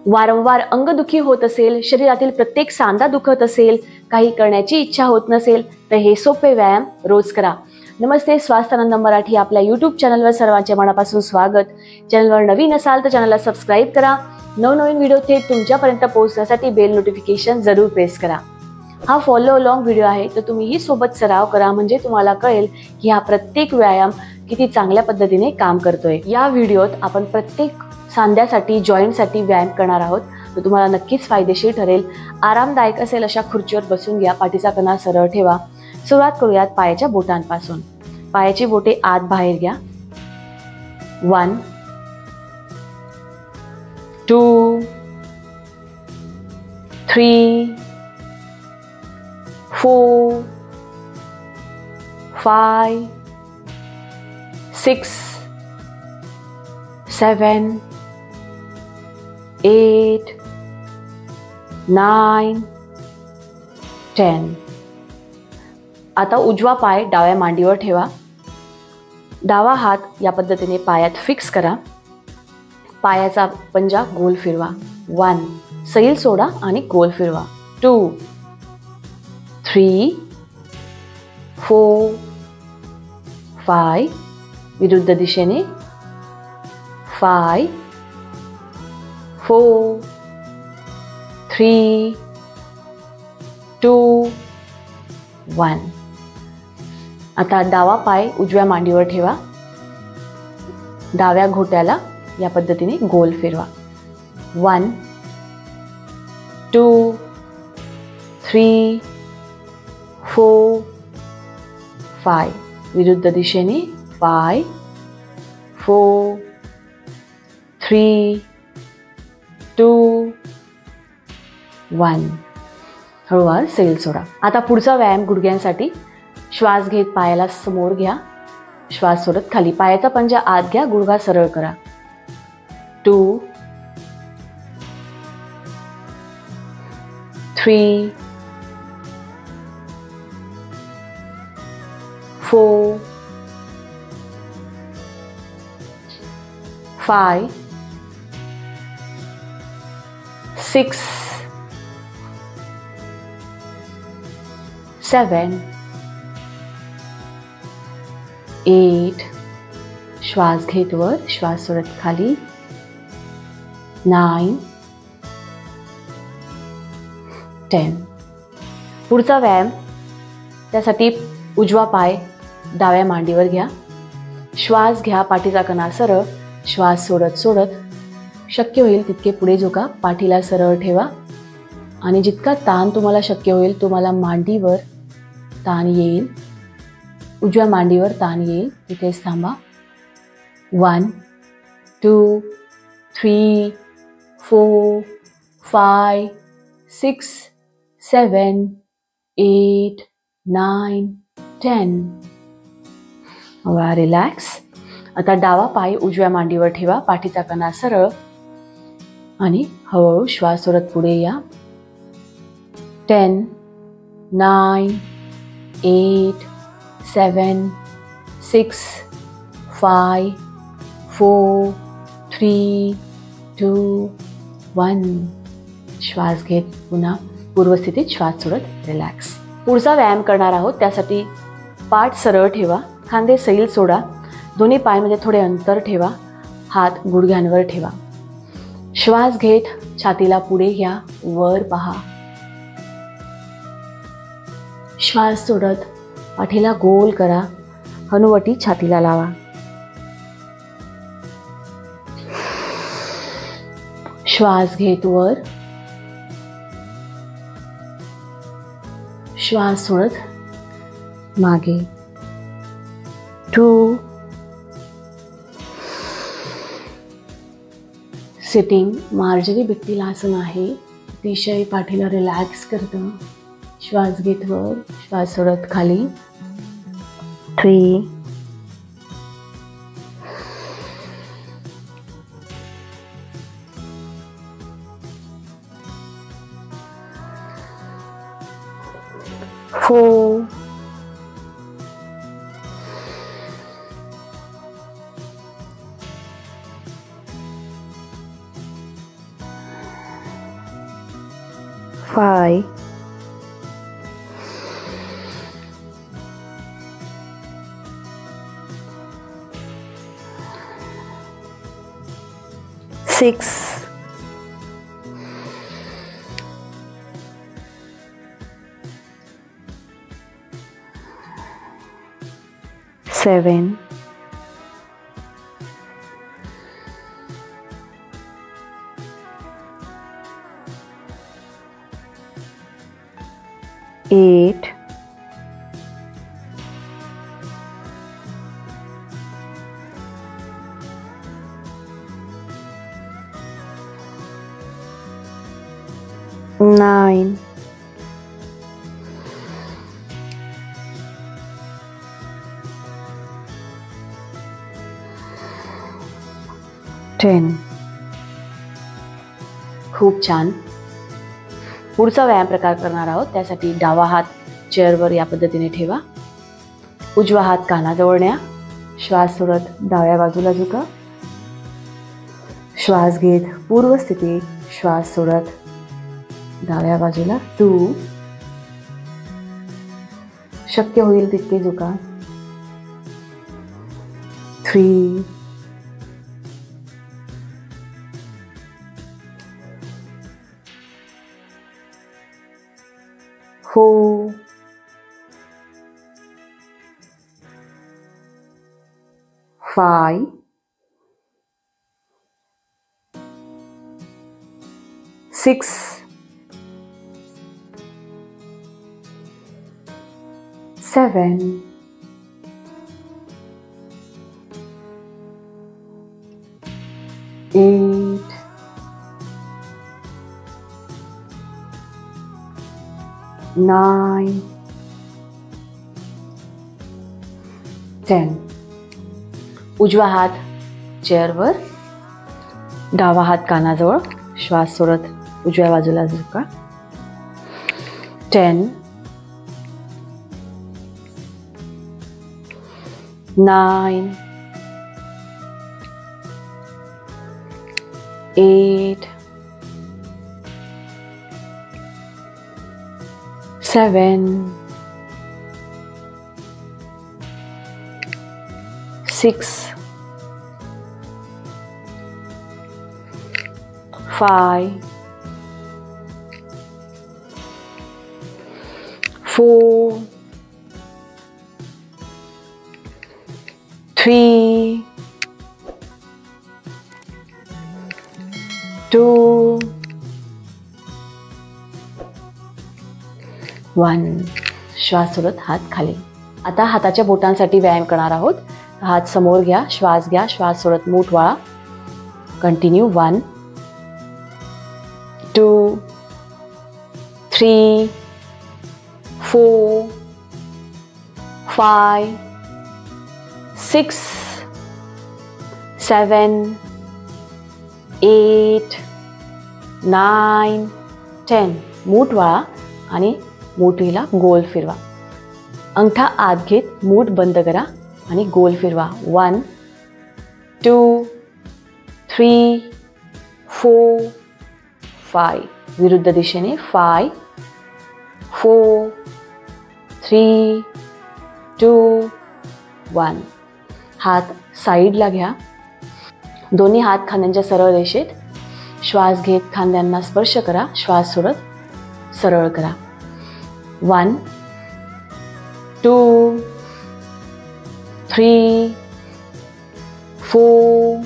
वारंवार अंगदुखी होत असेल, शरीरातील प्रत्येक सांधा दुखत असेल, काही करण्याची इच्छा होत नसेल, तर हे सोपे व्यायाम रोज करा. नमस्ते, स्वास्थ्यानंद मराठी आपल्या यूट्यूब चॅनलवर सर्वांचे मनापासून स्वागत. चॅनलवर नवीन असाल तर चॅनलला सबस्क्राईब करा. नवनवीन व्हिडिओ थेट तुमच्यापर्यंत पोहोचण्यासाठी बेल नोटिफिकेशन जरूर प्रेस करा. हा फॉलो अलोंग व्हिडिओ आहे, तर तुम्हीही सोबत सराव करा, म्हणजे तुम्हाला कळेल की हा प्रत्येक व्यायाम किती चांगल्या पद्धतीने काम करतोय. या व्हिडिओत आपण प्रत्येक सांध्यासाठी, जॉईंटसाठी व्यायाम करणार आहोत, तर तुम्हाला नक्कीच फायदेशीर ठरेल. आरामदायक असेल अशा खुर्चीवर बसून घ्या, पाठीचा कणा सरळ ठेवा. सुरुवात करूयात पायाच्या बोटांपासून. पायाची बोटे आत बाहेर घ्या. 1 2 3 4 5 6 7 8 9 10. आता उजवा पाय डाव्या मांडीवर ठेवा. डावा हात या पद्धतीने पायात फिक्स करा. पायाचा पंजा गोल फिरवा. 1 सैल सोडा आणि गोल फिरवा. 2 3 4 5 विरुद्ध दिशेने. 5 4 3 2 1. आता डावा पाय उजव्या मांडीवर ठेवा. डाव्या घोट्याला या पद्धतीने गोल फिरवा. 1 2 3 4 5 विरुद्ध दिशेने. 5 4 3 2 1. हळूवार सैल सोडा. आता पुढचा व्यायाम गुडघ्यांसाठी. श्वास घेत पायाला समोर घ्या. श्वास सोडत खाली. पायाचा पंजा आत घ्या. गुडघा सरळ करा. 2 3 4 5 6 7 8. श्वास घेत वर. श्वास सोडत खाली. 9 10. पुढचा व्यायाम. त्यासाठी उजवा पाय डाव्या मांडीवर घ्या. श्वास घ्या. पाठीचा कणा सरळ. श्वास सोडत सोडत शक्य होईल तितके पुढे झुका. पाठीला सरळ ठेवा आणि जितका ताण तुम्हाला शक्य होईल, तुम्हाला मांडीवर ताण येईल, उजव्या मांडीवर ताण येईल, तिथेच थांबा. 1 2 3 4 5 6 7 8 9 10. रिलॅक्स. आता डावा पाय उजव्या मांडीवर ठेवा. पाठीचा कणा सरळ आणि हळूहळू श्वास सोडत पुढे या. 10 9 8 7 6 5 4 3 2 1. श्वास घेत पुन्हा पूर्वस्थितीत श्वास सोडत रिलॅक्स. पुढचा व्यायाम करणार आहोत. त्यासाठी पाठ सरळ ठेवा. खांदे सैल सोडा. दोन्ही पायामध्ये थोडे अंतर ठेवा. हात गुडघ्यांवर ठेवा. श्वास घेत छातीला पुढे घ्या. वर पहा. श्वास सोडत पाठीला गोल करा. हनुवटी छातीला लावा. श्वास घेत वर. श्वास सोडत मागे. 2 सिटिंग मार्जरी भित्तिलासन आहे. अतिशय पाठीला रिलॅक्स करतं. श्वास घेत वर. श्वास सोडत खाली. 3 4 5 5, 6, 7, 8, 9, 10. खूप छान. पुढचा व्यायाम प्रकार करणार आहोत. त्यासाठी डावा हात चेअरवर या पद्धतीने ठेवा. उजवा हात कानाजवळ न्या. श्वास सोडत डाव्या बाजूला झुका. श्वास घेत पूर्व स्थितीत. श्वास सोडत डाव्या बाजूला. 2, शक्य होईल तितके झुका. 3, 4, 5, 6, 7, 8, 9, 10. उजवा हात चेअरवर, डावा हात कानाजवळ. श्वास सोडत उजव्या बाजूला झुका. 10, 9, 8, 7, 6, 5, 4, 3, 2, 1. श्वास सोडत हात खाली. आता हाताच्या बोटांसाठी व्यायाम करणार आहोत. हात समोर घ्या. श्वास घ्या. श्वास सोडत मूठ वळा. कंटिन्यू. 1, 2, 3, 4, 5, 6, 7, 8, 9, 10. मूठ वळा आणि मूठीला गोल फिरवा. अंगठा आत घेत मूठ बंद करा आणि गोल फिरवा. 1, 2, 3, 4, 5. विरुद्ध दिशेने. 5, 4, 3, 2, 1. हात साईडला घ्या. दोन्ही हात खांद्यांच्या सरळ रेषेत. श्वास घेत खांद्यांना स्पर्श करा. श्वास सोडत सरळ करा. 1, 2, 3, 4,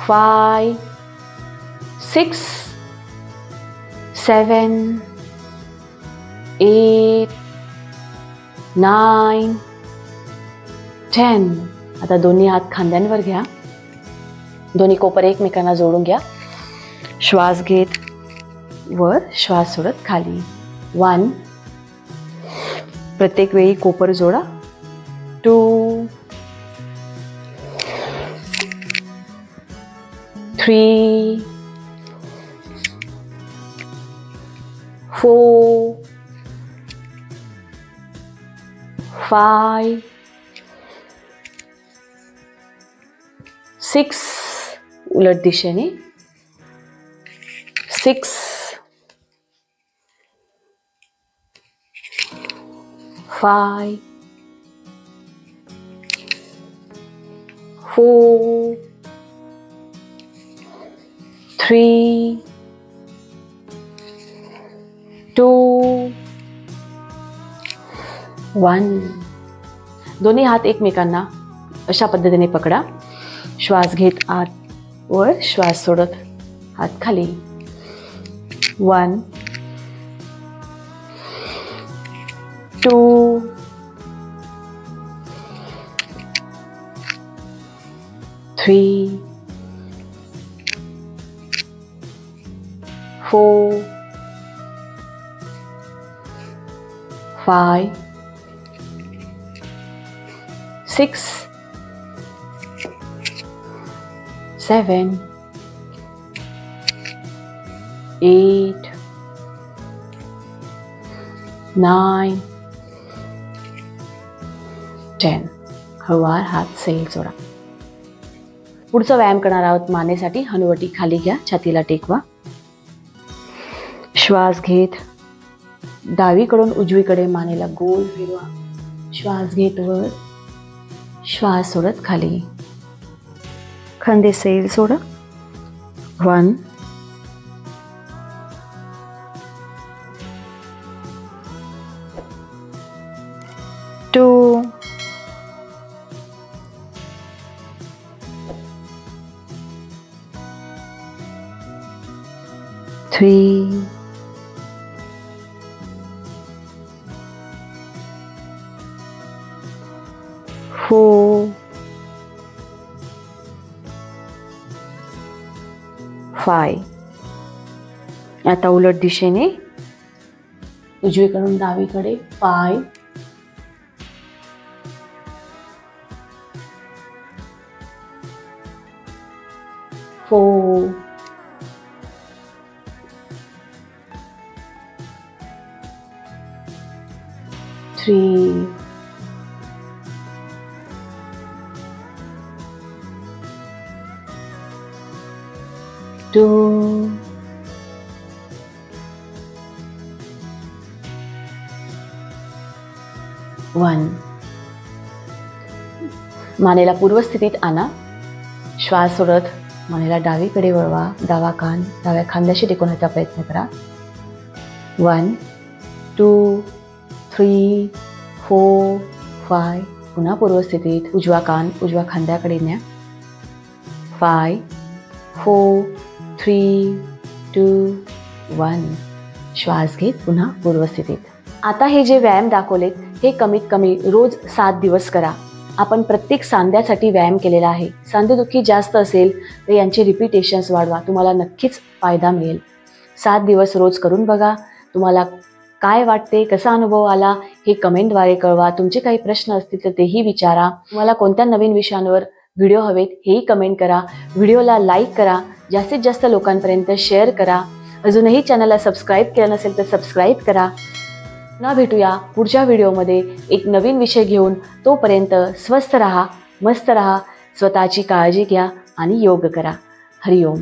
5, 6, 7, 8, 9, 10. आता दोन्ही हात खांद्यांवर घ्या. दोन्ही कोपर एकमेकांना जोडून घ्या. श्वास घेत वर. श्वास सोडत खाली. 1, प्रत्येक वेळी कोपर जोडा. 2, 3, 4, 5, 6, उलट दिशेने. 6, 5 4 3 2 1. दोन्ही हात एकमेकांना अशा पद्धतीने पकडा. श्वास घेत आत वर, श्वास सोडत हात खाली. 1 2 3 4 5 6 7 8 9 10. हळूवार हात सैल सोडा. पुढचा व्यायाम करणार आहोत मानेसाठी. हनुवटी खाली घ्या, छातीला टेकवा. श्वास घेत डावीकडून उजवीकडे मानेला गोल फिरवा. श्वास घेत वर, श्वास सोडत खाली. खांदे सैल सोडा. 1 2 3 4 5. आता उलट दिशेने उजवीकडून डावीकडे. 5 4 3 2 1. मानेला पूर्व स्थितीत आणा. श्वास सोडत मानेला डावीकडे वळवा. डावा कान डाव्या खांद्याशी टेकवण्याचा प्रयत्न करा. 1 2 3 4 5. पुन्हा पूर्व स्थितीत. उजवा कान उजव्या खांद्याकडे न्या. 5 4 3 2 1. श्वास घेत पुन्हा पूर्व स्थितीत. आता हे जे व्यायाम दाखवलेत हे कमीत कमी रोज 7 दिवस करा. आपण प्रत्येक सांध्यासाठी व्यायाम केलेला आहे. सांधेदुखी जास्त असेल तर यांचे रिपीटेशन्स वाढवा. तुम्हाला नक्कीच फायदा मिळेल. 7 दिवस रोज करून बघा. तुम्हाला काय वाटते, कसा अनुभव आला हे कमेंटद्वारे कळवा. तुमचे काही प्रश्न असतील तर तेही विचारा. तुम्हाला कोणत्या नवीन विषयांवर व्हिडिओ हवेत हेही कमेंट करा. व्हिडिओला लाईक करा. जास्तीत जास्त लोकांपर्यंत शेअर करा. अजूनही चॅनलला सबस्क्राईब केलं नसेल तर सबस्क्राईब करा. पुन्हा भेटूया पुढच्या व्हिडिओमध्ये एक नवीन विषय घेऊन. तोपर्यंत स्वस्थ रहा, मस्त रहा, स्वतःची काळजी घ्या आणि योग करा. हरिओम.